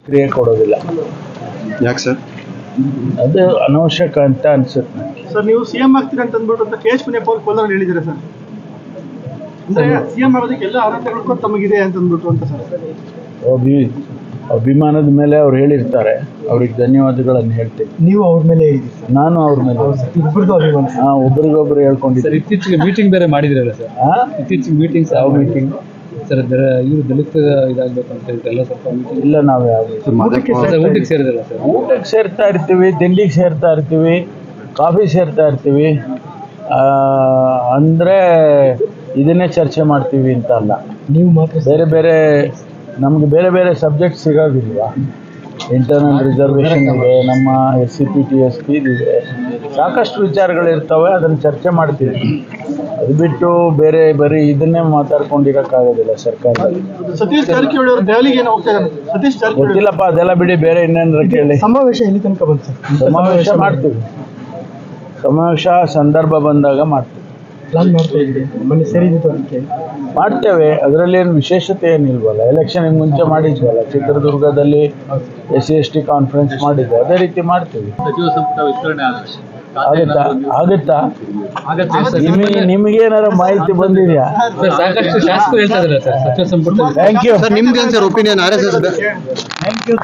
ಪ್ರತಿಕ್ರಿಯೆ ಕೊಡೋದಿಲ್ಲ. ಯಾಕೆ ಸರ್? ಅದು ಅನವಶ್ಯಕ ಅಂತ ಅನ್ಸುತ್ತೆ. ಸರ್, ನೀವು ಸಿಎಂ ಆಗ್ತೀರಾ ಅಂತ ಅಂದ್ಬಿಟ್ಟು ಅಂತ ಕೆ ಎಚ್ ಮುನಿಯಪ್ಪ ಅವರು ಕೋಲಾರ ಹೇಳಿದ್ದಾರೆ ಸರ್. ಅಂದ್ರೆ ಸಿಎಂ ಆಗೋದಕ್ಕೆ ಎಲ್ಲ ಅರ್ಹತೆಗಳು ತಮಗಿದೆ ಅಂತ ಅಂದ್ಬಿಟ್ಟು ಅಂತ ಸರ್. ಅಭಿಮಾನದ ಮೇಲೆ ಅವ್ರು ಹೇಳಿರ್ತಾರೆ, ಅವ್ರಿಗೆ ಧನ್ಯವಾದಗಳನ್ನು ಹೇಳ್ತೀನಿ. ನೀವು ಅವ್ರ ಮೇಲೆ ಹೇಳಿದ್ದೀರಿ ಸರ್? ನಾನು ಅವ್ರ ಮೇಲೆ ಒಬ್ರಿಗೊಬ್ರು ಹೇಳ್ಕೊಂಡಿದ್ದೆ. ಇತ್ತೀಚೆಗೆ ಮೀಟಿಂಗ್ ಬೇರೆ ಮಾಡಿದ್ರಲ್ಲ ಸರ್? ಇತ್ತೀಚೆಗೆ ಮೀಟಿಂಗ್ಸ್ ಯಾವ ಮೀಟಿಂಗ್ ಸರ್? ಇವರು ದಲಿತ ಇದಾಗಬೇಕು ಅಂತ ಎಲ್ಲ ಸ್ವಲ್ಪ ಇಲ್ಲ, ನಾವು ಯಾವುದು ಊಟಕ್ಕೆ ಸೇರಿದಿಲ್ಲ ಸರ್? ಊಟಕ್ಕೆ ಸೇರ್ತಾ ಇರ್ತೀವಿ, ತಿಂಡಿಗೆ ಸೇರ್ತಾ ಇರ್ತೀವಿ, ಕಾಫಿ ಸೇರ್ತಾ ಇರ್ತೀವಿ. ಅಂದರೆ ಇದನ್ನೇ ಚರ್ಚೆ ಮಾಡ್ತೀವಿ ಅಂತ ಅಲ್ಲ. ನೀವು ಮಾತ್ರ ಬೇರೆ ಬೇರೆ ನಮ್ಗೆ ಬೇರೆ ಬೇರೆ ಸಬ್ಜೆಕ್ಟ್ ಸಿಗೋದಿಲ್ವಾ? ಇಂಟರ್ನಲ್ ರಿಸರ್ವೇಷನ್ ಇದೆ, ನಮ್ಮ SCPTSP ಇದೆ, ಸಾಕಷ್ಟು ವಿಚಾರಗಳಿರ್ತವೆ, ಅದನ್ನು ಚರ್ಚೆ ಮಾಡ್ತೀವಿ. ಅದು ಬಿಟ್ಟು ಬೇರೆ ಬರೀ ಇದನ್ನೇ ಮಾತಾಡ್ಕೊಂಡಿರೋಕ್ಕಾಗೋದಿಲ್ಲ ಸರ್ಕಾರದಲ್ಲಿ. ಸತೀಶ್ ಜಾರಕಿಹೊಳಿ ಅವರು ದೆಹಲಿಗೆ ಏನೋ ಹೋಗ್ತಾ ಇದ್ದಾರೆ. ಸತೀಶ್ ಜಾರಕಿಹೊಳಿ ಗೊತ್ತಿಲ್ಲಪ್ಪ, ಅದೆಲ್ಲ ಬಿಡಿ, ಬೇರೆ ಇನ್ನೇನಾರ ಕೇಳಿ. ಸಮಾವೇಶ ಎಲ್ಲಿ ತನಕ ಬಂತು ಸರ್? ಸಮಾವೇಶ ಮಾಡ್ತೀವಿ, ಸಮಾವೇಶ ಸಂದರ್ಭ ಬಂದಾಗ ಮಾಡ್ತೀವಿ. ಪ್ಲಾನ್ ಮಾಡ್ತಾ ಇದ್ದೀರಿ? ಮೊನ್ನೆ ಸೇರಿದ್ದು ಅದಕ್ಕೆ ಮಾಡ್ತೇವೆ, ಅದರಲ್ಲಿ ಏನು ವಿಶೇಷತೆ ಏನಿಲ್ವಲ್ಲ. ಎಲೆಕ್ಷನ್ಗೆ ಮುಂಚೆ ಮಾಡಿದ್ವಲ್ಲ, ಚಿತ್ರದುರ್ಗದಲ್ಲಿ SC/ST ಕಾನ್ಫರೆನ್ಸ್ ಮಾಡಿದ್ದೆ, ಅದೇ ರೀತಿ ಮಾಡ್ತೀವಿ. ಸಚಿವ ಸಂಪುಟ ವಿಸ್ತರಣೆ ಆಗುತ್ತಾ? ನಿಮಗೇನಾರ ಮಾಹಿತಿ ಬಂದಿದೆಯಾ? ಸಾಕಷ್ಟು ಶಾಸಕರು ಹೇಳ್ತಾ ಇದ್ದಾರೆ ಸರ್ ಸಚಿವ ಸಂಪುಟ. Thank you. ಸರ್, ನಿಮ್ಗೆ sir opinion RSS? Thank you.